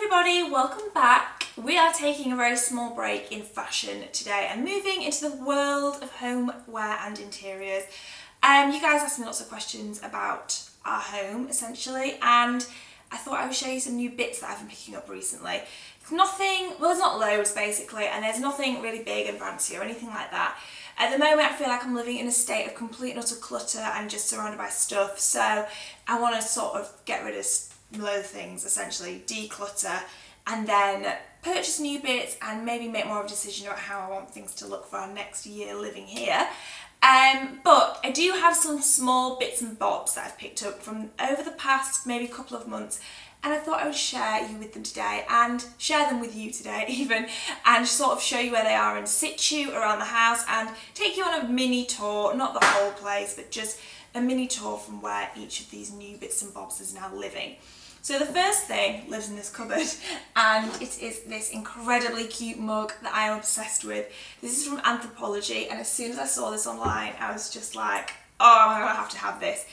everybody, welcome back. We are taking a very small break in fashion today and moving into the world of homeware and interiors. You guys asked me lots of questions about our home essentially, and I thought I would show you some new bits that I've been picking up recently. It's nothing, well there's not loads basically, and there's nothing really big and fancy or anything like that. At the moment I feel like I'm living in a state of complete and utter clutter and just surrounded by stuff, so I want to sort of get rid of loads of things, essentially declutter, and then purchase new bits and maybe make more of a decision about how I want things to look for our next year living here. But I do have some small bits and bobs that I've picked up from over the past maybe couple of months, and I thought I would share you with them today and share them with you today even, and sort of show you where they are in situ around the house and take you on a mini tour, not the whole place but just a mini tour from where each of these new bits and bobs is now living. So the first thing lives in this cupboard, and it is this incredibly cute mug that I am obsessed with. This is from Anthropologie, and as soon as I saw this online I was just like, oh, I'm gonna have to have this.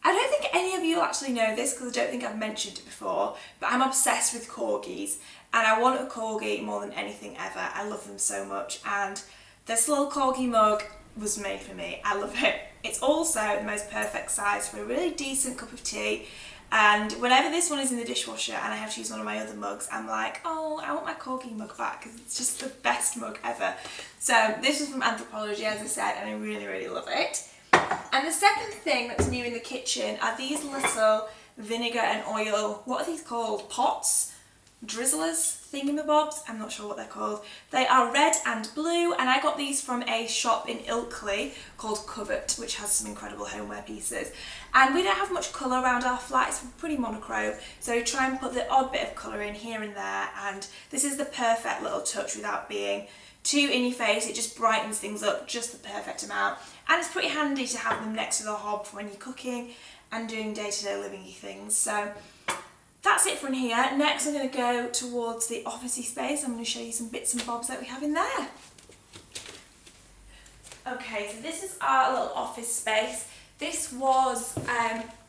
I don't think any of you actually know this because I don't think I've mentioned it before, but I'm obsessed with corgis and I want a corgi more than anything ever. I love them so much, and this little corgi mug was made for me. I love it. It's also the most perfect size for a really decent cup of tea. And whenever this one is in the dishwasher and I have to use one of my other mugs, I'm like, oh, I want my corgi mug back because it's just the best mug ever. So this was from Anthropologie, as I said, and I really, really love it. And the second thing that's new in the kitchen are these little vinegar and oil, what are these called? Pots? Drizzlers? Thingamabobs? I'm not sure what they're called. They are red and blue, and I got these from a shop in Ilkley called Covert, which has some incredible homeware pieces. And we don't have much colour around our flat, it's pretty monochrome, so we try and put the odd bit of colour in here and there, and this is the perfect little touch without being too in your face. It just brightens things up just the perfect amount, and it's pretty handy to have them next to the hob for when you're cooking and doing day-to-day living things. So that's it from here. Next I'm going to go towards the officey space. I'm going to show you some bits and bobs that we have in there. Okay, so this is our little office space. This was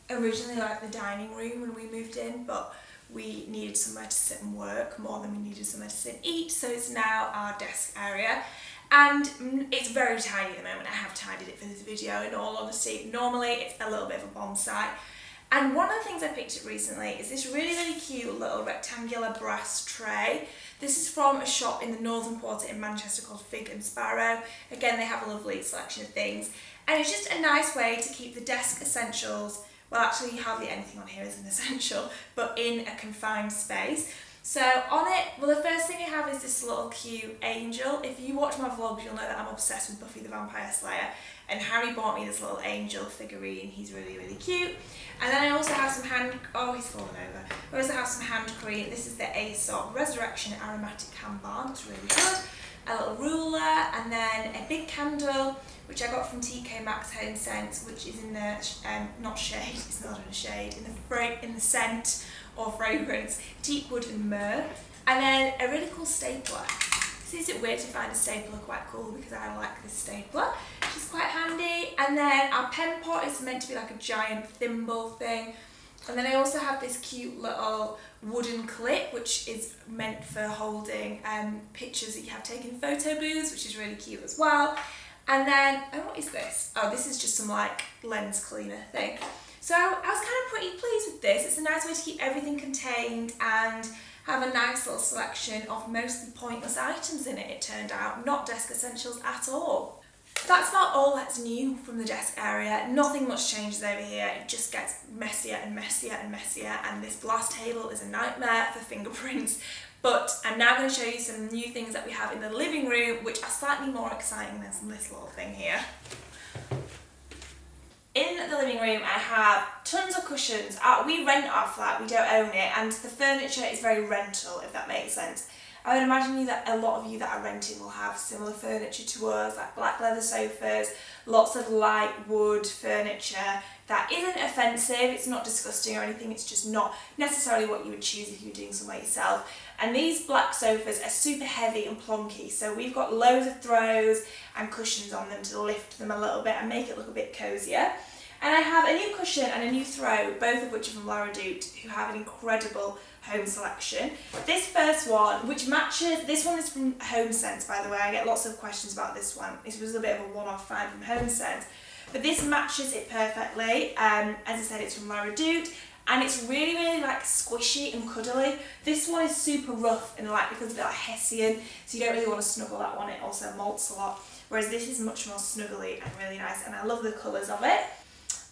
originally like the dining room when we moved in, but we needed somewhere to sit and work more than we needed somewhere to sit and eat, so it's now our desk area. And it's very tidy at the moment. I have tidied it for this video in all honesty. Normally it's a little bit of a bomb site. And one of the things I picked up recently is this really, really cute little rectangular brass tray. This is from a shop in the Northern Quarter in Manchester called Fig and Sparrow. Again, they have a lovely selection of things. And it's just a nice way to keep the desk essentials, well actually hardly anything on here is an essential, but in a confined space. So on it, well the first thing I have is this little cute angel. If you watch my vlogs, you'll know that I'm obsessed with Buffy the Vampire Slayer, and Harry bought me this little angel figurine. He's really, really cute. And then I also have some he's fallen over. I also have some hand cream. This is the Aesop Resurrection Aromatic Hand Balm. It's really good. A little ruler, and then a big candle, which I got from TK Maxx Home Scents, which is in the, not shade, it's not in a shade, in the scent or fragrance, teak wood and myrrh. And then a really cool stapler. So is it weird to find a stapler quite cool, because I like this stapler, which is quite handy. And then our pen pot is meant to be like a giant thimble thing. And then I also have this cute little wooden clip, which is meant for holding pictures that you have taken in photo booths, which is really cute as well. And then, oh, what is this? Oh, this is just some like lens cleaner thing. So I was kind of pretty pleased with this. It's a nice way to keep everything contained and have a nice little selection of mostly pointless items in it, it turned out. Not desk essentials at all. That's about all that's new from the desk area. Nothing much changes over here. It just gets messier and messier and messier, and this glass table is a nightmare for fingerprints. But I'm now going to show you some new things that we have in the living room, which are slightly more exciting than this little thing here. In the living room I have tons of cushions. We rent our flat, we don't own it, and the furniture is very rental, if that makes sense. I would imagine that a lot of you that are renting will have similar furniture to us, like black leather sofas, lots of light wood furniture that isn't offensive, it's not disgusting or anything, it's just not necessarily what you would choose if you were doing somewhere yourself. And these black sofas are super heavy and plonky, so we've got loads of throws and cushions on them to lift them a little bit and make it look a bit cosier. And I have a new cushion and a new throw, both of which are from Redoute, who have an incredible home selection. This first one, which matches, this one is from HomeSense, by the way. I get lots of questions about this one. This was a bit of a one-off find from HomeSense, but this matches it perfectly. As I said, it's from Redoute, and it's really, really like squishy and cuddly. This one is super rough and like, because of it like Hessian, so you don't really want to snuggle that one. It also molts a lot, whereas this is much more snuggly and really nice, and I love the colours of it.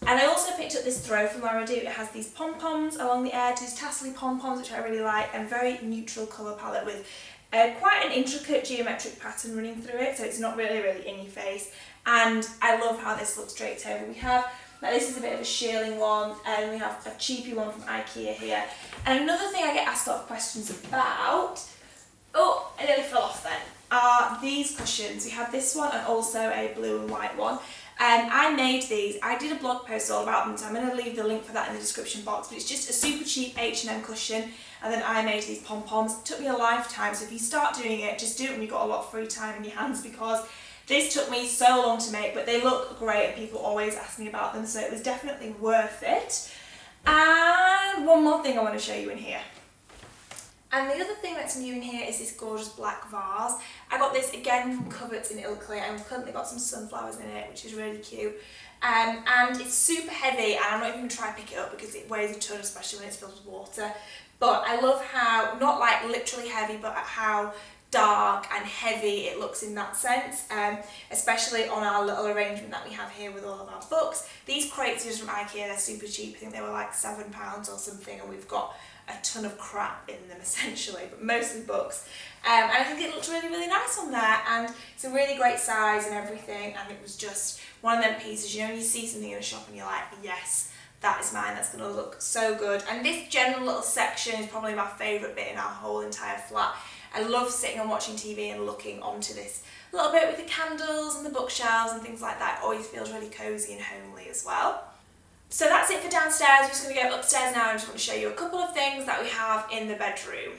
And I also picked up this throw from Redoute. It has these pom-poms along the edge, these tassely pom-poms, which I really like, and very neutral colour palette with quite an intricate geometric pattern running through it, so it's not really, really in your face. And I love how this looks draped over. We have, like, this is a bit of a shearling one, and we have a cheapy one from IKEA here. And another thing I get asked a lot of questions about, oh, I nearly fell off then, are these cushions. We have this one and also a blue and white one. I made these. I did a blog post all about them, so I'm going to leave the link for that in the description box, but it's just a super cheap H&M cushion, and then I made these pom-poms. It took me a lifetime, so if you start doing it, just do it when you've got a lot of free time in your hands, because this took me so long to make, but they look great and people always ask me about them, so it was definitely worth it. And one more thing I want to show you in here. And the other thing that's new in here is this gorgeous black vase. I got this again from Cupboards in Ilkley, and I've currently got some sunflowers in it, which is really cute. And it's super heavy, and I'm not even going to try and pick it up because it weighs a ton, especially when it's filled with water. But I love how, not like literally heavy, but how dark and heavy it looks in that sense, especially on our little arrangement that we have here with all of our books. These crates are just from IKEA, they're super cheap. I think they were like £7 or something, and we've got a ton of crap in them essentially, but mostly books. And I think it looks really, really nice on there, and it's a really great size and everything, and it was just one of them pieces, you know, you see something in a shop and you're like, yes, that is mine, that's going to look so good. And this general little section is probably my favourite bit in our whole entire flat. I love sitting and watching TV and looking onto this little bit with the candles and the bookshelves and things like that. It always feels really cosy and homely as well. So that's it for downstairs. We're just going to go upstairs now and just want to show you a couple of things that we have in the bedroom.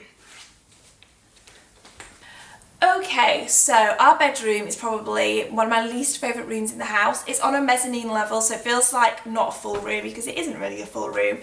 Okay, so our bedroom is probably one of my least favourite rooms in the house. It's on a mezzanine level, so it feels like not a full room because it isn't really a full room.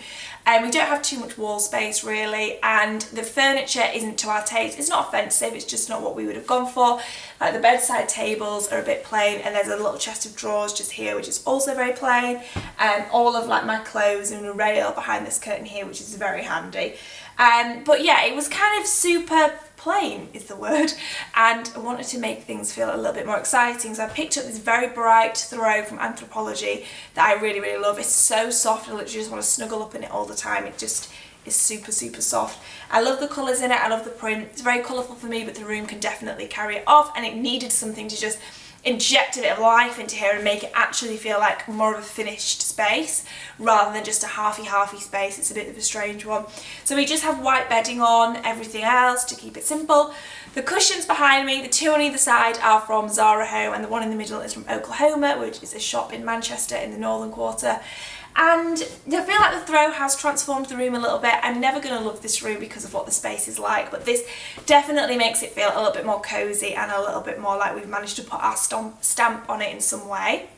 We don't have too much wall space really, and the furniture isn't to our taste. It's not offensive, it's just not what we would have gone for. Like the bedside tables are a bit plain, and there's a little chest of drawers just here which is also very plain, and all of like my clothes and a rail behind this curtain here, which is very handy. But yeah, it was kind of super plain is the word, and I wanted to make things feel a little bit more exciting, so I picked up this very bright throw from Anthropologie that I really, really love. It's so soft, I literally just want to snuggle up in it all the time. It just is super, super soft. I love the colours in it, I love the print. It's very colourful for me, but the room can definitely carry it off, and it needed something to just inject a bit of life into here and make it actually feel like more of a finished space rather than just a halfy space. It's a bit of a strange one. So we just have white bedding on, everything else to keep it simple. The cushions behind me, the two on either side, are from Zara Home, and the one in the middle is from Oklahoma, which is a shop in Manchester in the Northern Quarter. And I feel like the throw has transformed the room a little bit. I'm never going to love this room because of what the space is like, but this definitely makes it feel a little bit more cosy and a little bit more like we've managed to put our stamp on it in some way.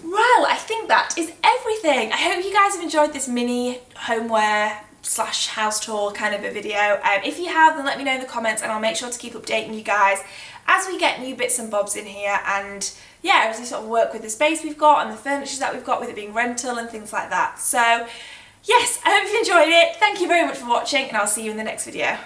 Well, I think that is everything. I hope you guys have enjoyed this mini homeware / house tour kind of a video. If you have, then let me know in the comments, and I'll make sure to keep updating you guys as we get new bits and bobs in here, and yeah, as we sort of work with the space we've got and the furniture that we've got, with it being rental and things like that. So yes, I hope you enjoyed it. Thank you very much for watching, and I'll see you in the next video.